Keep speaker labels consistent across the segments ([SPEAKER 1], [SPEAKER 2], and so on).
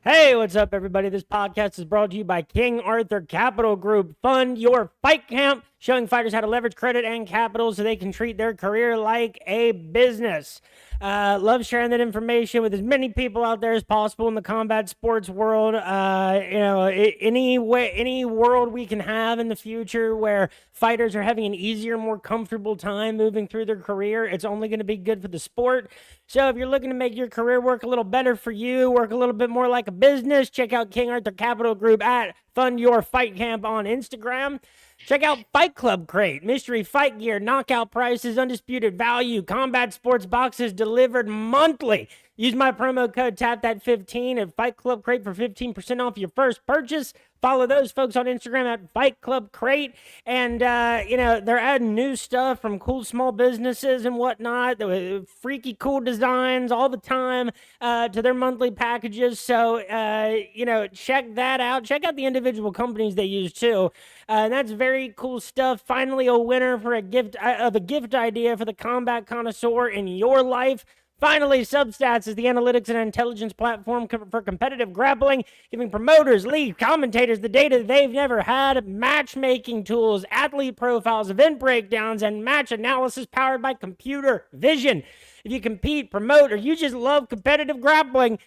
[SPEAKER 1] Hey, what's up, everybody? This podcast is brought to you by King Arthur Capital Group. Fund your fight camp, showing fighters how to leverage credit and capital so they can treat their career like a business. Love sharing that information with as many people out there as possible in the combat sports world. Any world we can have in the future where fighters are having an easier, more comfortable time moving through their career, it's only going to be good for the sport. So if you're looking to make your career work a little better for you, work a little bit more like a business, check out King Arthur Capital Group at Fund Your Fight Camp on Instagram. Check out Fight Club Crate, mystery fight gear, knockout prices, undisputed value, combat sports boxes delivered monthly. Use my promo code TAPTHAT15 at Fight Club Crate for 15% off your first purchase. Follow those folks on Instagram at Fight Club Crate. And, they're adding new stuff from cool small businesses and whatnot. Freaky cool designs all the time to their monthly packages. So, check that out. Check out the individual companies they use, too. And that's very cool stuff. Finally, a winner for a gift idea for the combat connoisseur in your life. Finally, Substats is the analytics and intelligence platform for competitive grappling, giving promoters, league commentators the data they've never had, matchmaking tools, athlete profiles, event breakdowns, and match analysis powered by computer vision. If you compete, promote, or you just love competitive grappling,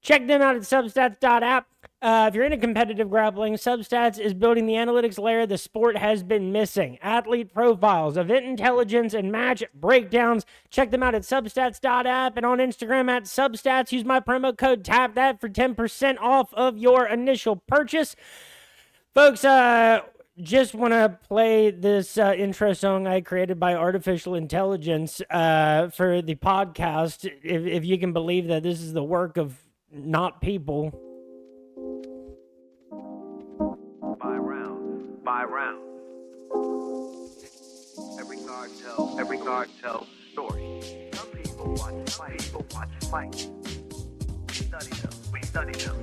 [SPEAKER 1] check them out at substats.app. If you're into competitive grappling, Substats is building the analytics layer the sport has been missing. Athlete profiles, event intelligence, and match breakdowns. Check them out at substats.app and on Instagram at Substats. Use my promo code TAPTHAT for 10% off of your initial purchase. Folks, just want to play this intro song I created by artificial intelligence for the podcast. If you can believe that this is the work of not people.
[SPEAKER 2] By round. Every card tells story. Some people watch fight. We study them.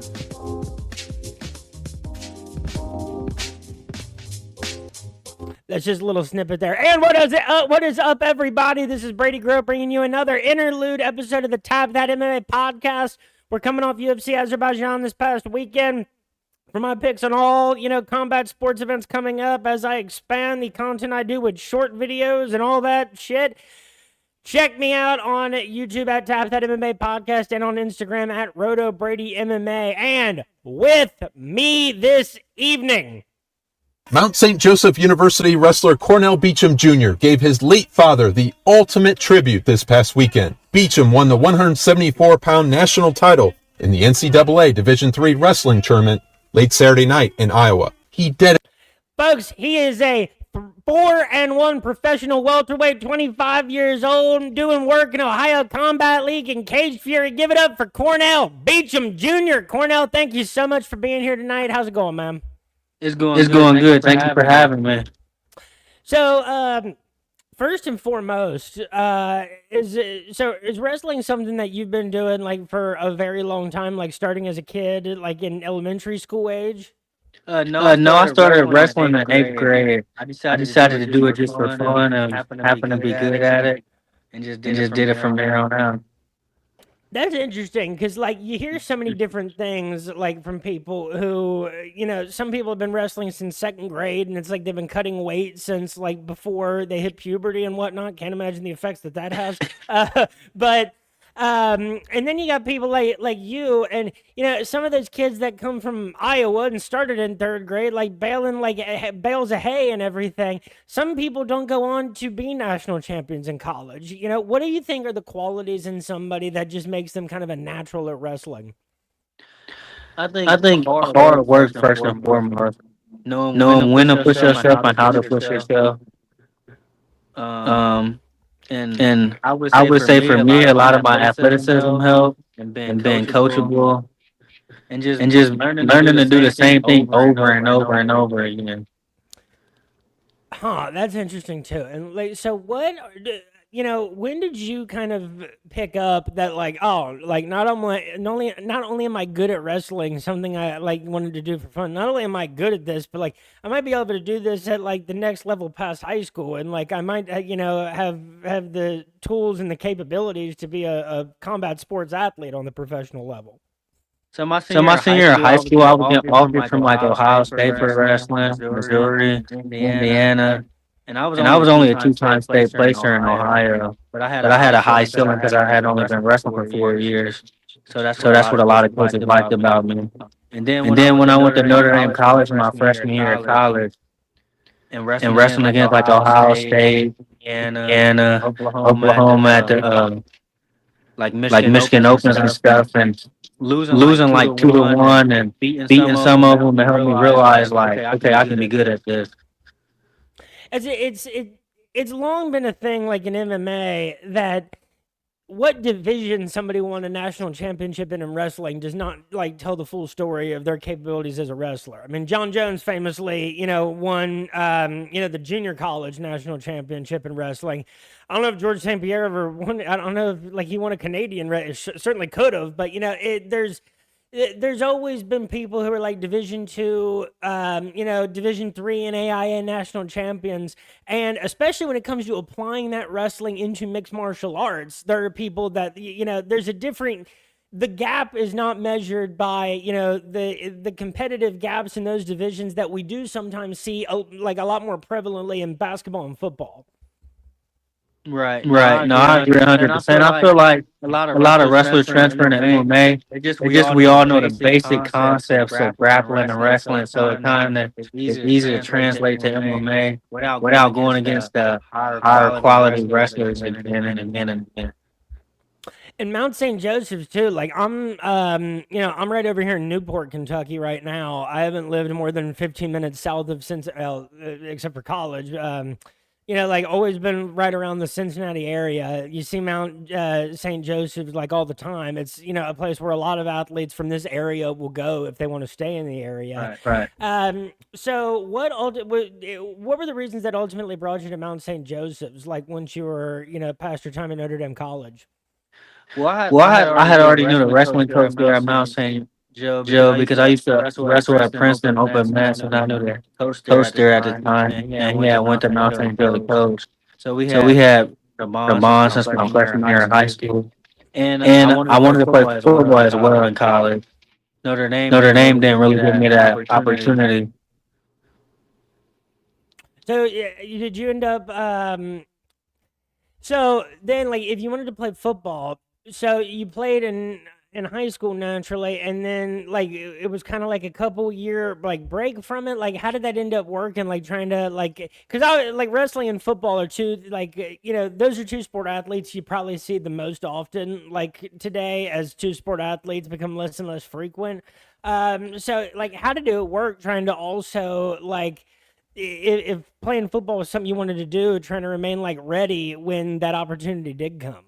[SPEAKER 1] That's just a little snippet there. And what is up, everybody? This is Brady Grove bringing you another interlude episode of the Tap That MMA podcast. We're coming off UFC Azerbaijan this past weekend. For my picks on all, combat sports events coming up as I expand the content I do with short videos and all that shit, check me out on YouTube at Tap That MMA Podcast and on Instagram at RotoBrady MMA. And with me this evening,
[SPEAKER 3] Mount St. Joseph University wrestler Cornell Beachem Jr. gave his late father the ultimate tribute this past weekend. Beachem won the 174-pound national title in the NCAA Division III wrestling tournament late Saturday night in Iowa.
[SPEAKER 1] Folks, he is a 4-1 professional welterweight, 25 years old, doing work in Ohio Combat League and Cage Fury. Give it up for Cornell Beachem Jr. Cornell, thank you so much for being here tonight. How's it going, man?
[SPEAKER 4] It's going good. Thank you for having me.
[SPEAKER 1] So, first and foremost, is wrestling something that you've been doing like for a very long time, like starting as a kid, like in elementary school age?
[SPEAKER 4] No, I started wrestling in 8th grade. I decided to do it just for fun and happened to be good at it, and just did it from there on out.
[SPEAKER 1] That's interesting because, like, you hear so many different things, like, from people who, some people have been wrestling since 2nd grade, and it's like they've been cutting weight since, like, before they hit puberty and whatnot. Can't imagine the effects that has. And then you got people like you, and, some of those kids that come from Iowa and started in 3rd grade, like, baling, like, bales of hay and everything. Some people don't go on to be national champions in college. What do you think are the qualities in somebody that just makes them kind of a natural at wrestling?
[SPEAKER 4] I think hard work first and foremost. Knowing when to push yourself and how to push yourself. And I would say for me, a lot of my athleticism helped, and being coachable, and just learning to do the same thing over and over and over again.
[SPEAKER 1] Huh, that's interesting too. And like, so what? When did you kind of pick up that, like, oh, like, not only am I good at wrestling, something I like wanted to do for fun, not only am I good at this, but like I might be able to do this at like the next level past high school, and like I might have the tools and the capabilities to be a combat sports athlete on the professional level.
[SPEAKER 4] So my senior year of high school, I was getting offered from like Ohio State for wrestling, Missouri, Indiana, and I was only a two-time state placer in Ohio. But I had a high ceiling because I had only been wrestling for 4 years. So that's what a lot of coaches liked about me. And then when I went to Notre Dame College my freshman year of college and wrestling against like Ohio State, Indiana, Oklahoma at the like Michigan Opens and stuff, and losing like 2-1 and beating some of them to help me realize like, okay, I can be good at this.
[SPEAKER 1] It's long been a thing like in MMA that what division somebody won a national championship in wrestling does not like tell the full story of their capabilities as a wrestler. I mean, John Jones famously, won, the junior college national championship in wrestling. I don't know if George St. Pierre ever won. I don't know if like he won a Canadian. Certainly could have, but there's always been people who are like Division II, Division III and AIA national champions. And especially when it comes to applying that wrestling into mixed martial arts, there are people that, there's a different, the gap is not measured by, the competitive gaps in those divisions that we do sometimes see like a lot more prevalently in basketball and football.
[SPEAKER 4] Right. No, I agree 100%. I feel like a lot of wrestlers transferring to MMA. We all know the basic concepts of grappling and wrestling, so it kind of it's easy to translate to MMA without going against the higher quality wrestlers again and again and again.
[SPEAKER 1] And Mount St. Joseph's too. Like I'm right over here in Newport, Kentucky right now. I haven't lived more than 15 minutes south of except for college. Always been right around the Cincinnati area. You see Mount St. Joseph's like all the time. It's, a place where a lot of athletes from this area will go if they want to stay in the area.
[SPEAKER 4] Right.
[SPEAKER 1] So what were the reasons that ultimately brought you to Mount St. Joseph's, like once you were, past your time at Notre Dame College?
[SPEAKER 4] Well, I had already knew the wrestling coach there at Mount St. Joe because I used to wrestle at Princeton Open Mets, and I knew the coach there at the time, and he had went to Mount St. Joe to coach. So we had the bond since my freshman year in high school, and I wanted to play football as well in college. Notre Dame didn't really give me that opportunity.
[SPEAKER 1] So did you end up? So then, like, if you wanted to play football, so you played in high school naturally, and then like it was kind of like a couple year like break from it. Like, how did that end up working? Like trying to because I like wrestling and football are two those are two sport athletes you probably see the most often like today as two sport athletes become less and less frequent. So like how did it work trying to also like if playing football was something you wanted to do, trying to remain like ready when that opportunity did come?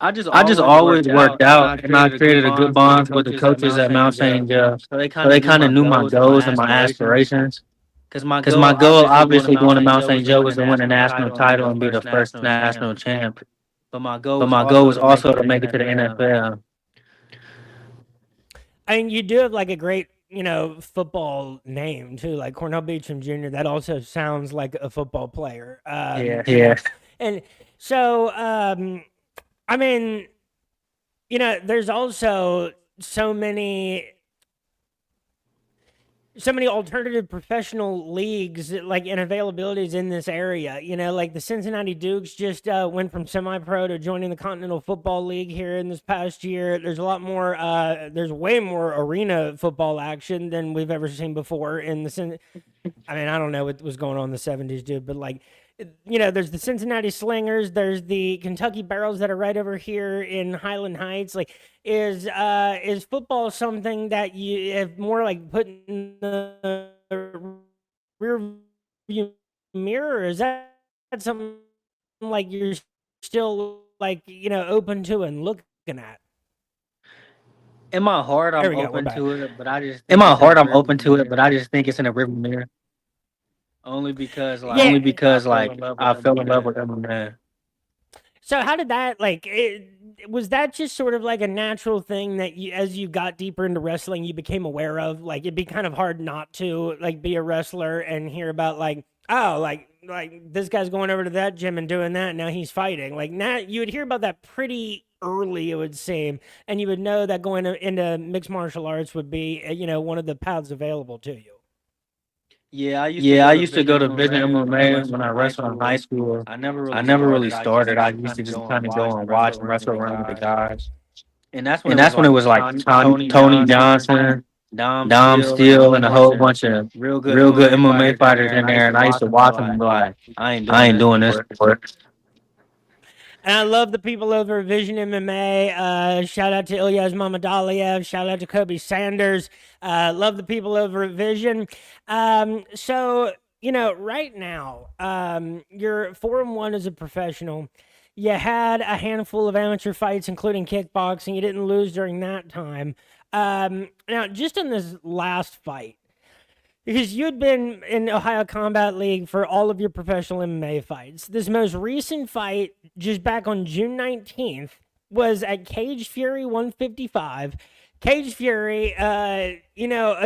[SPEAKER 4] I just always worked out, and I created a good bond with the coaches at Mount St. Joe. So they kind of knew my goals and my aspirations. Because my goal, obviously, going to Mount St. Joe was to win a national title and be the first national champ. But my goal was also to make it to the NFL.
[SPEAKER 1] I mean, you do have like a great, football name too, like Cornell Beachem Jr. That also sounds like a football player.
[SPEAKER 4] Yeah.
[SPEAKER 1] And so, I mean, there's also so many alternative professional leagues like and availabilities in this area. Like the Cincinnati Dukes just went from semi-pro to joining the Continental Football League here in this past year. There's a lot more. There's way more arena football action than we've ever seen before in the. I mean, I don't know what was going on in the '70s, dude, but like. There's the Cincinnati Slingers. There's the Kentucky Barrels that are right over here in Highland Heights. Like, is football something that you have more like put in the rear view mirror, or is that something like you're still like open to and looking at?
[SPEAKER 4] In my heart, I'm open to it, but I just think it's in a rearview mirror. Only because I fell in love with MMA.
[SPEAKER 1] So how did that was that just sort of like a natural thing that you, as you got deeper into wrestling, you became aware of? Like it'd be kind of hard not to like be a wrestler and hear about like this guy's going over to that gym and doing that. Now he's fighting. Like now you would hear about that pretty early, it would seem, and you would know that going into mixed martial arts would be, one of the paths available to you.
[SPEAKER 4] Yeah, I used to go to Vision MMA when I wrestled in high school. I never really started. I used to just kind of go and watch and wrestle around with the guys. And that's when it was like Tony Johnson, Dom Steele, and a whole bunch of real good MMA fighters in there. And I used to watch them and be like, I ain't doing this for it.
[SPEAKER 1] And I love the people over at Vision MMA. Shout out to Ilyas Mamadaliev. Shout out to Kobe Sanders. Love the people over at Vision. So, right now, you're 4-1 as a professional. You had a handful of amateur fights, including kickboxing. You didn't lose during that time. Now, just in this last fight, because you'd been in Ohio Combat League for all of your professional MMA fights. This most recent fight, just back on June 19th, was at Cage Fury 155. Cage Fury, a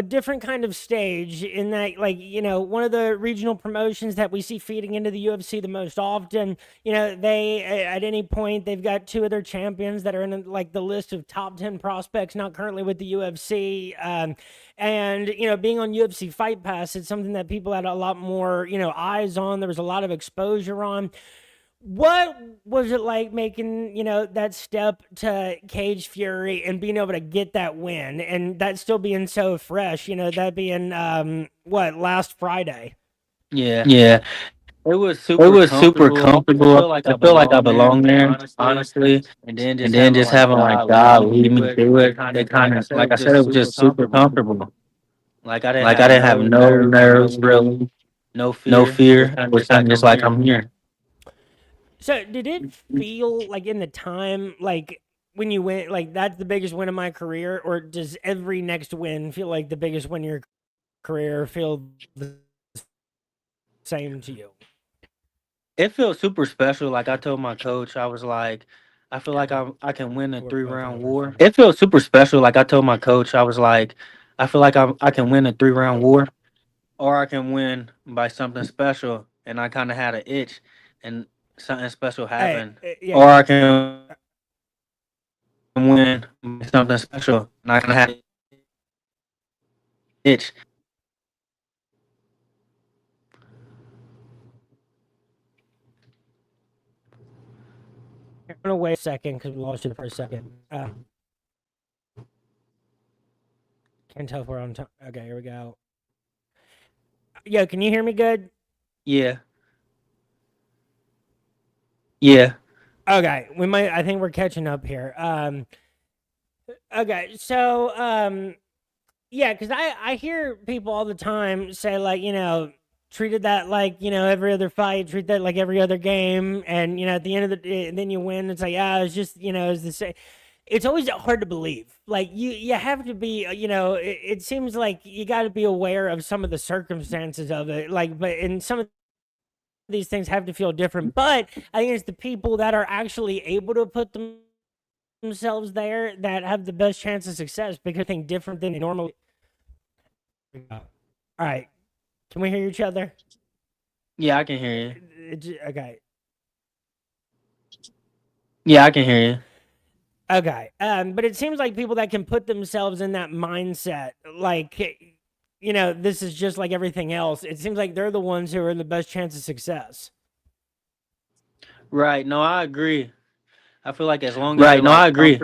[SPEAKER 1] different kind of stage in that, one of the regional promotions that we see feeding into the UFC the most often. They, at any point, they've got 2 other champions that are in, the list of top 10 prospects, not currently with the UFC. And, being on UFC Fight Pass, it's something that people had a lot more, eyes on. There was a lot of exposure on. What was it like making, that step to Cage Fury and being able to get that win, and that still being so fresh, that being, last Friday?
[SPEAKER 4] Yeah. It was super comfortable. I feel like I belong there, honestly. And then just having like God lead me through it. It kind of, like I said, it was just super comfortable. Like I didn't have no nerves, really, no fear. It was just like I'm here.
[SPEAKER 1] So did it feel like in the time, like when you went, like that's the biggest win of my career, or does every next win feel like the biggest win of your career, feel the same to you?
[SPEAKER 4] It feels super special. Like I told my coach, I was like, I feel like I can win a 3-round war. It feels super special. Like I told my coach, I was like, I feel like I can win a 3-round war, or I can win by something special. And I kind of had an itch, and something special happened.
[SPEAKER 1] Yeah.
[SPEAKER 4] Or I can win by something special, and I kind of had an itch.
[SPEAKER 1] I'm gonna wait a second because we lost you for a second. Can't tell if we're on time. Okay, here we go. Yo, can you hear me good?
[SPEAKER 4] Yeah.
[SPEAKER 1] Okay, I think we're catching up here. Okay, so yeah, because I hear people all the time say, like, treated that like, every other fight, treat that like every other game, and at the end of the day, then you win. It's like, it's just, it's the same. It's always hard to believe. Like you have to be, it seems like you got to be aware of some of the circumstances of it. But some of these things have to feel different. But I think it's the people that are actually able to put themselves there that have the best chance of success, because I think different than they normally. All right. Can we hear each other?
[SPEAKER 4] Yeah, I can hear
[SPEAKER 1] you. Okay.
[SPEAKER 4] Yeah, I can hear you.
[SPEAKER 1] Okay. But it seems like people that can put themselves in that mindset, like, this is just like everything else. It seems like they're the ones who are in the best chance of success.
[SPEAKER 4] Right. No, I agree. I feel like as long as I agree.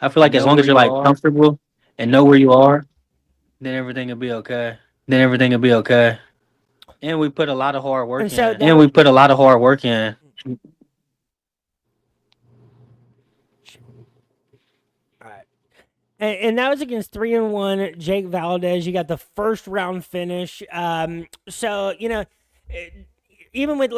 [SPEAKER 4] I feel like as long as you're like comfortable and know where you are, then everything will be okay. And we put a lot of hard work in.
[SPEAKER 1] All right. And that was against 3-1 Jake Valdez. You got the first round finish. So, even with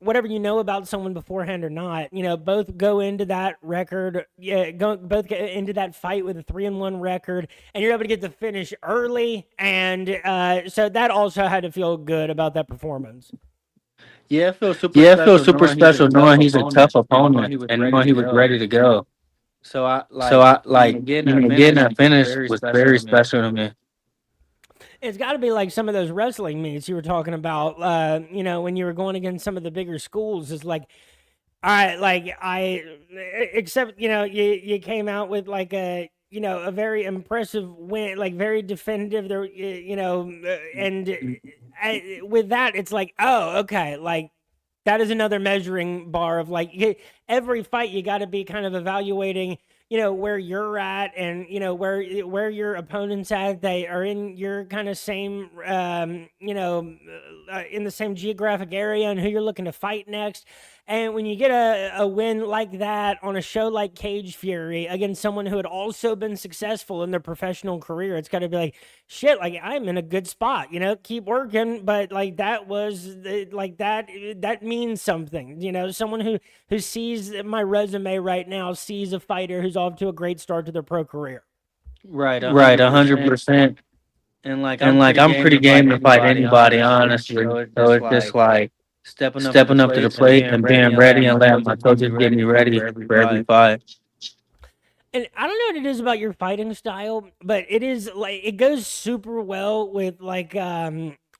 [SPEAKER 1] whatever about someone beforehand or not, both go into that record, both get into that fight with a 3-1 record, and you're able to get the finish early, and so that also had to feel good about that performance.
[SPEAKER 4] Yeah, it feels super special knowing he's a tough opponent and knowing he was ready to go. So I getting that finish was very special to me.
[SPEAKER 1] It's got to be like some of those wrestling meets you were talking about, when you were going against some of the bigger schools. Is like, All right, like except you came out with like a very impressive win, like very definitive. There, and with that, it's like, oh, okay, like that is another measuring bar of like every fight you got to be kind of evaluating where you're at and where your opponents at. They are in your kind of same in the same geographic area and who you're looking to fight next. And when you get a win like that on a show like Cage Fury against someone who had also been successful in their professional career, it's got to be like, shit, like I'm in a good spot, keep working. But like that was like that means something, someone who sees my resume right now sees a fighter who's off to a great start to their pro career.
[SPEAKER 4] Right, 100%. And I'm pretty game to fight anybody, honestly. So it's just like stepping up to the plate and being ready and letting my coaches get me ready for every fight.
[SPEAKER 1] And I don't know what it is about your fighting style, but it is like it goes super well with like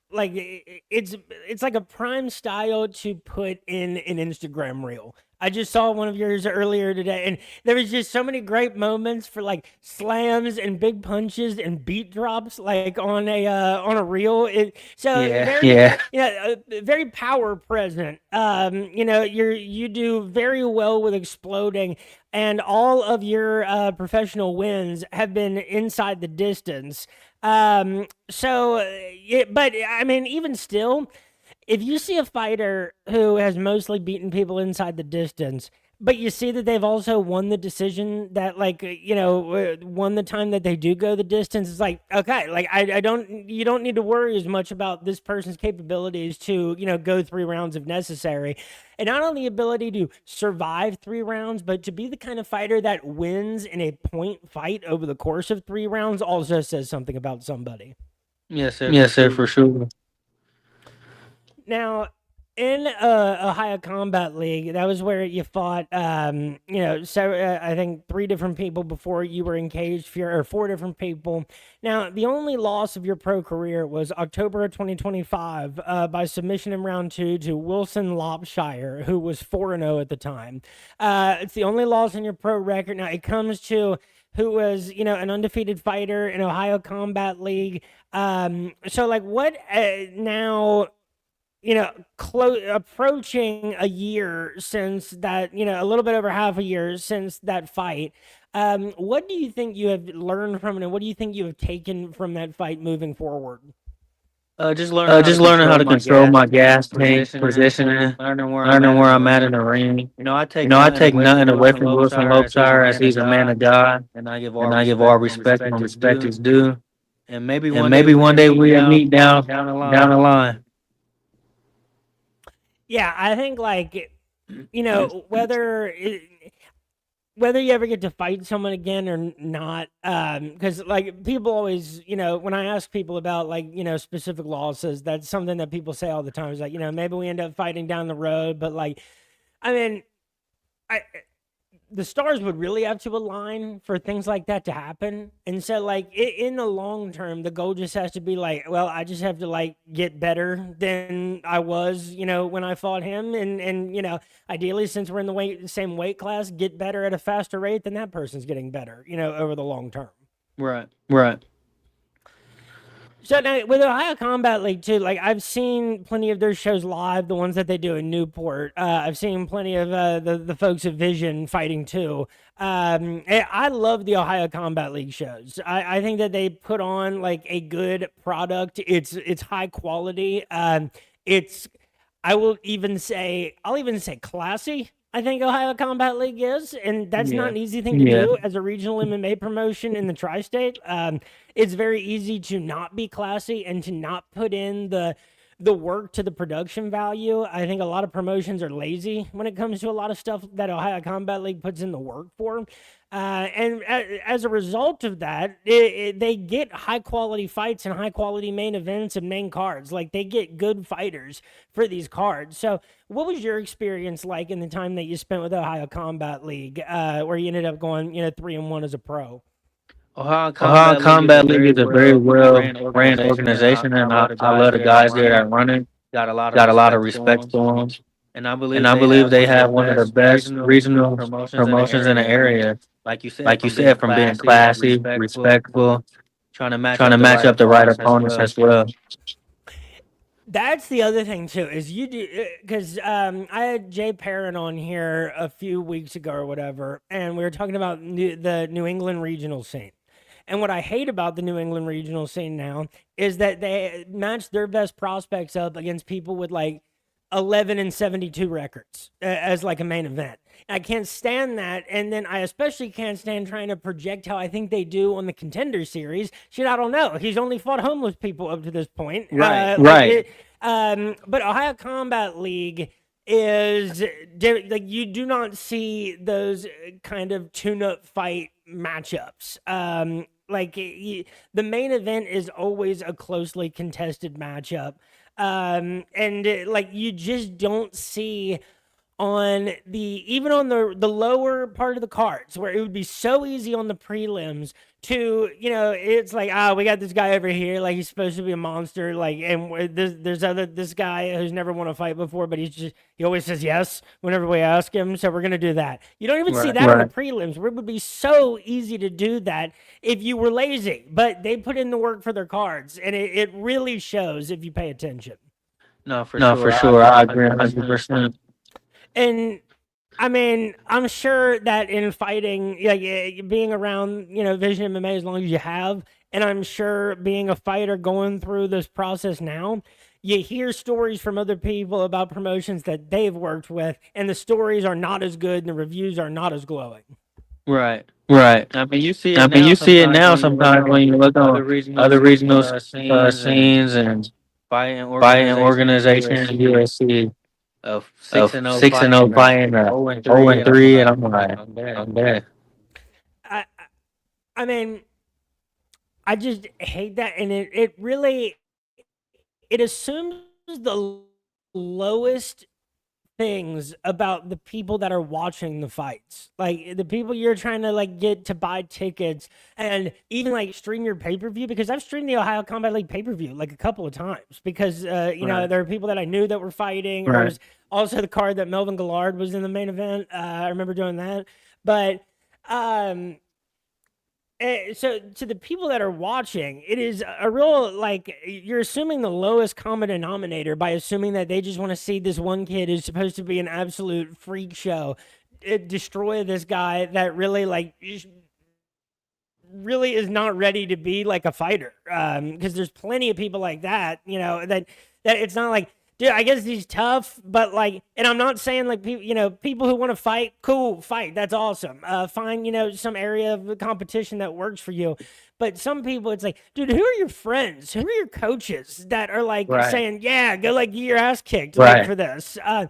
[SPEAKER 1] it's like a prime style to put in an Instagram reel. I just saw one of yours earlier today, and there was just so many great moments for like slams and big punches and beat drops, like on a reel. Very power present. You do very well with exploding, and all of your professional wins have been inside the distance. But I mean, even still, if you see a fighter who has mostly beaten people inside the distance, but you see that they've also won the decision that won the time that they do go the distance, it's like, okay, like you don't need to worry as much about this person's capabilities to, go 3 rounds if necessary. And not only the ability to survive 3 rounds, but to be the kind of fighter that wins in a point fight over the course of 3 rounds also says something about somebody.
[SPEAKER 4] Yes, sir, for sure.
[SPEAKER 1] Now, in Ohio Combat League, that was where you fought, I think 3 different people before you were in Cage Fury, or 4 different people. Now, the only loss of your pro career was October of 2025 by submission in round 2 to Wilson Lopshire, who was 4-0 at the time. It's the only loss in your pro record. Now, it comes to who was, an undefeated fighter in Ohio Combat League. So, like, what now... approaching a year since that, a little bit over half a year since that fight. What do you think you have learned from it, and what do you think you have taken from that fight moving forward?
[SPEAKER 4] Just learning how to control my gas tank, positioning, learning where I'm at in the ring. I take nothing away from Wilson Lopshire as he's a man of God, and I give all respect when respect is due. And maybe one day we'll meet down the line.
[SPEAKER 1] Yeah, I think like, whether you ever get to fight someone again or not, because like people always, when I ask people about like, specific losses, that's something that people say all the time is like, maybe we end up fighting down the road, but like, I mean, the stars would really have to align for things like that to happen. And so like in the long term, the goal just has to be like, well, I just have to like get better than I was, when I fought him. And ideally, since we're in the same weight class, get better at a faster rate than that person's getting better, over the long term.
[SPEAKER 4] Right.
[SPEAKER 1] So now with Ohio Combat League too, like I've seen plenty of their shows live, the ones that they do in Newport. I've seen plenty of the folks at Vision fighting too. I love the Ohio Combat League shows. I think that they put on like a good product. It's high quality. I'll even say classy. I think Ohio Combat League is, and that's not an easy thing to do as a regional MMA promotion in the tri-state. It's very easy to not be classy and to not put in the work to the production value. I think a lot of promotions are lazy when it comes to a lot of stuff that Ohio Combat League puts in the work for. And as a result of that, they get high-quality fights and high-quality main events and main cards. Like, they get good fighters for these cards. So what was your experience like in the time that you spent with Ohio Combat League, where you ended up going, 3-1 as a pro?
[SPEAKER 4] Ohio Combat League is a very well-ran organization, and I love the guys there that run it. Got a lot of respect for them. And I believe they have one of the best regional promotions in the area. Like you said, from being classy, respectful, trying to match up the right opponents as well.
[SPEAKER 1] That's the other thing too, is you do, because I had Jay Perrin on here a few weeks ago or whatever, and we were talking about the New England regional scene. And what I hate about the New England regional scene now is that they match their best prospects up against people with like 11-72 records as like a main event. I can't stand that. And then I especially can't stand trying to project how I think they do on the Contender Series. Shit, I don't know. He's only fought homeless people up to this point.
[SPEAKER 4] Right.
[SPEAKER 1] But Ohio Combat League is like, you do not see those kind of tune-up fight matchups. The main event is always a closely contested matchup. You just don't see even on the lower part of the cards, where it would be so easy on the prelims to, it's like, we got this guy over here, like he's supposed to be a monster, like, and there's this guy who's never won a fight before, but he always says yes whenever we ask him, so we're gonna do that. You don't even see that on the prelims, where it would be so easy to do that if you were lazy, but they put in the work for their cards, and it really shows if you pay attention.
[SPEAKER 4] No, for sure. I agree 100%.
[SPEAKER 1] And I mean, I'm sure that in fighting, like being around, Vision MMA as long as you have, and I'm sure being a fighter going through this process now, you hear stories from other people about promotions that they've worked with, and the stories are not as good and the reviews are not as glowing.
[SPEAKER 4] Right. I mean, you see it now sometimes when you look on other regional scenes and fighting organizations, USC. Of 6-0 buying 0-3, and I'm there.
[SPEAKER 1] I mean, I just hate that, and it really assumes the lowest things about the people that are watching the fights, like the people you're trying to like get to buy tickets and even like stream your pay-per-view, because I've streamed the Ohio Combat League pay-per-view like a couple of times because there are people that I knew that were fighting. There was also the card that Melvin Gillard was in the main event. I remember doing that, but so to the people that are watching, it is a real, like, you're assuming the lowest common denominator by assuming that they just want to see this one kid who's supposed to be an absolute freak show destroy this guy that really is not ready to be like a fighter. Because there's plenty of people like that, that it's not like, dude, I guess he's tough, but like, and I'm not saying like people who want to fight, cool, fight. That's awesome. Find, some area of competition that works for you. But some people, it's like, dude, who are your friends? Who are your coaches that are like saying, yeah, go like get your ass kicked for this? I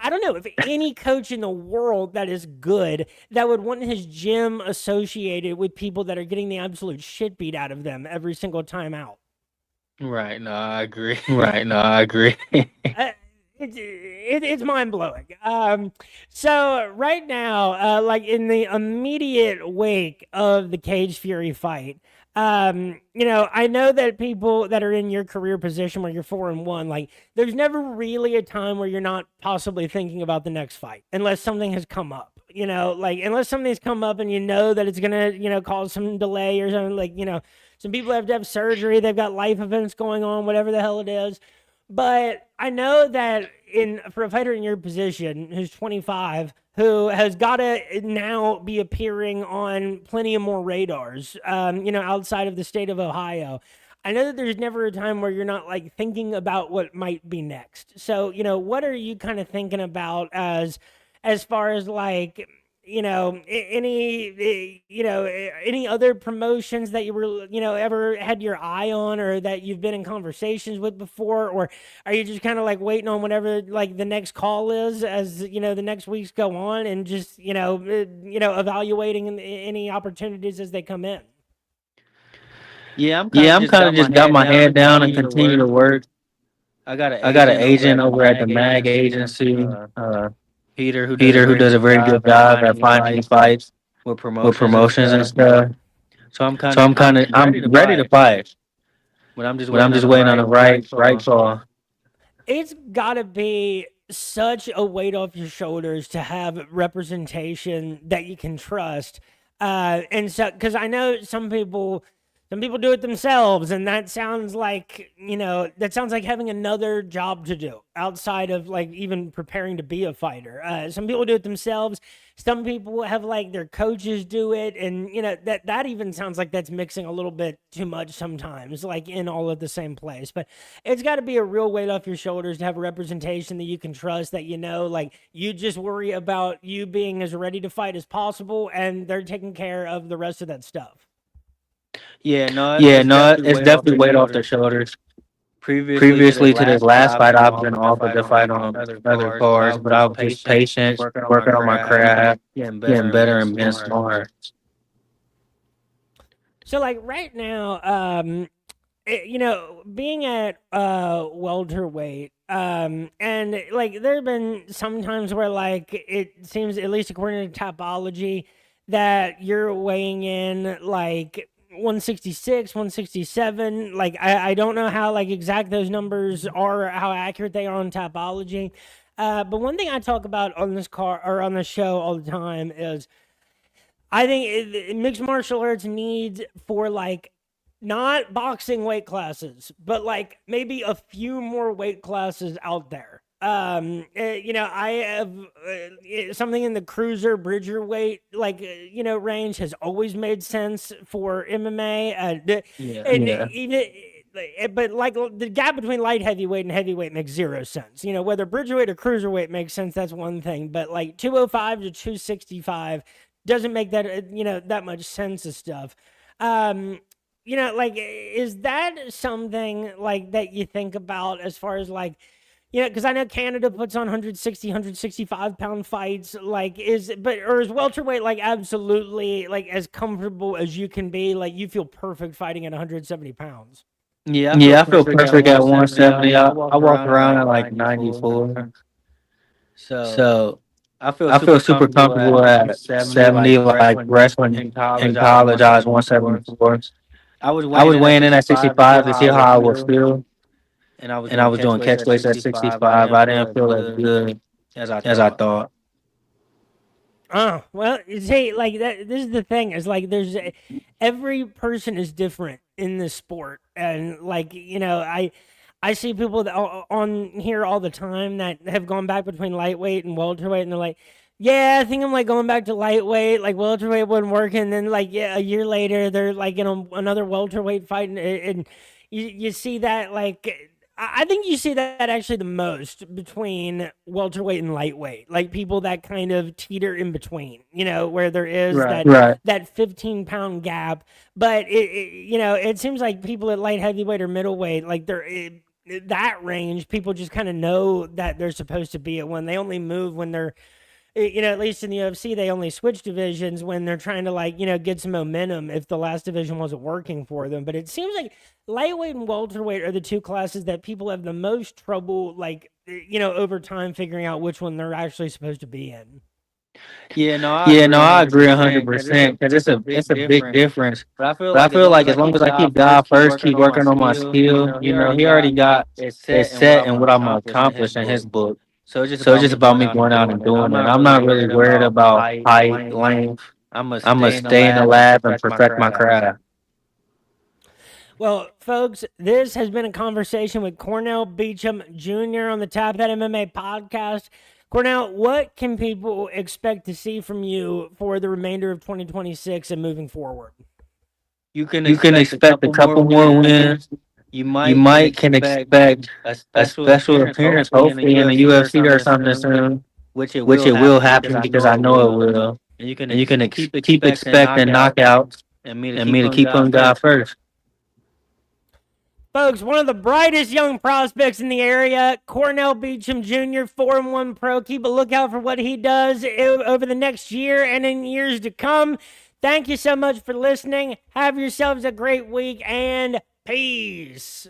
[SPEAKER 1] don't know if any coach in the world that is good that would want his gym associated with people that are getting the absolute shit beat out of them every single time out.
[SPEAKER 4] Right. No, I agree.
[SPEAKER 1] It's mind-blowing. So right now, like in the immediate wake of the Cage Fury fight, I know that people that are in your career position where you're 4-1, like there's never really a time where you're not possibly thinking about the next fight unless something has come up. Unless something's come up and that it's gonna, cause some delay or something, like, some people have to have surgery, they've got life events going on, whatever the hell it is. But I know that for a fighter in your position who's 25, who has got to now be appearing on plenty of more radars, outside of the state of Ohio, I know that there's never a time where you're not like thinking about what might be next. So, what are you kind of thinking about as far as like, any other promotions that you were, ever had your eye on or that you've been in conversations with before? Or are you just kind of like waiting on whatever like the next call is as, the next weeks go on and just, evaluating any opportunities as they come in?
[SPEAKER 4] I'm kind of just got my head down and continue to work. I got an agent over at the MAG agency, Peter, who does a very good job at finding fights with promotions and stuff. So I'm ready to fight, but I'm just waiting on the right call.
[SPEAKER 1] It's gotta be such a weight off your shoulders to have representation that you can trust. And so, because I know some people do it themselves, and that sounds like, having another job to do outside of like even preparing to be a fighter. Some people do it themselves. Some people have like their coaches do it, and that even sounds like that's mixing a little bit too much sometimes, like in all of the same place. But it's got to be a real weight off your shoulders to have a representation that you can trust, that like you just worry about you being as ready to fight as possible, and they're taking care of the rest of that stuff.
[SPEAKER 4] It's definitely weight off their shoulders. Previously to this last fight, I've been offered to fight on other cards, but I was just patient, working on my craft, getting better and being smart.
[SPEAKER 1] So, like right now, being at welterweight, and like there have been some times where like it seems, at least according to Topology, that you're weighing in like 166, 167. Like I don't know how like exact those numbers are, how accurate they are on Topology. But one thing I talk about on this on this show all the time is I think mixed martial arts needs for like not boxing weight classes, but like maybe a few more weight classes out there. I have something in the cruiser bridger weight, like, range has always made sense for MMA. But like the gap between light heavyweight and heavyweight makes zero sense. Whether bridgerweight or cruiserweight makes sense, that's one thing. But like 205 to 265 doesn't make that, that much sense of stuff. Like, is that something like that you think about as far as like, because I know Canada puts on 160, 165 pound fights. Like, is welterweight like absolutely like as comfortable as you can be? Like, you feel perfect fighting at 170 pounds.
[SPEAKER 4] I feel perfect at 170. I walk around at like 94. So I feel super comfortable at 70. Like wrestling in college, I was 174. I was weighing in at 65 to see how I would feel. And I was doing catch weights at 65. I didn't feel as good as I thought.
[SPEAKER 1] Oh, well, see, like that. This is the thing: is like every person is different in this sport, and like I see people that on here all the time that have gone back between lightweight and welterweight, and they're like, yeah, I think I'm like going back to lightweight. Like welterweight wasn't working, and then like a year later they're like in another welterweight fight, and you see that like. I think you see that actually the most between welterweight and lightweight, like people that kind of teeter in between, where there is that 15-pound gap. But it seems like people at light heavyweight or middleweight, like they're that range, people just kind of know that they're supposed to be at one. They only move when they're, at least in the UFC, they only switch divisions when they're trying to like, get some momentum if the last division wasn't working for them. But it seems like lightweight and welterweight are the two classes that people have the most trouble, like, over time figuring out which one they're actually supposed to be in.
[SPEAKER 4] I agree 100% because it's a big difference. But I feel like as long as I keep God first, keep working on my skill, he already got it set and what I'm gonna accomplish in his book. So it's just about me going out and doing it. I'm not really worried about height, length. I'm gonna stay in the lab and perfect my craft.
[SPEAKER 1] Well, folks, this has been a conversation with Cornell Beachem Jr. on the Tap That MMA podcast. Cornell, what can people expect to see from you for the remainder of 2026 and moving forward?
[SPEAKER 4] You can expect a couple more wins. You might can expect a special appearance, hopefully in the UFC or something soon, which it will happen because I know it will. And you can keep expecting knockouts and me to keep on God first.
[SPEAKER 1] Folks, one of the brightest young prospects in the area, Cornell Beachem Jr., 4-1 pro. Keep a lookout for what he does over the next year and in years to come. Thank you so much for listening. Have yourselves a great week, and peace.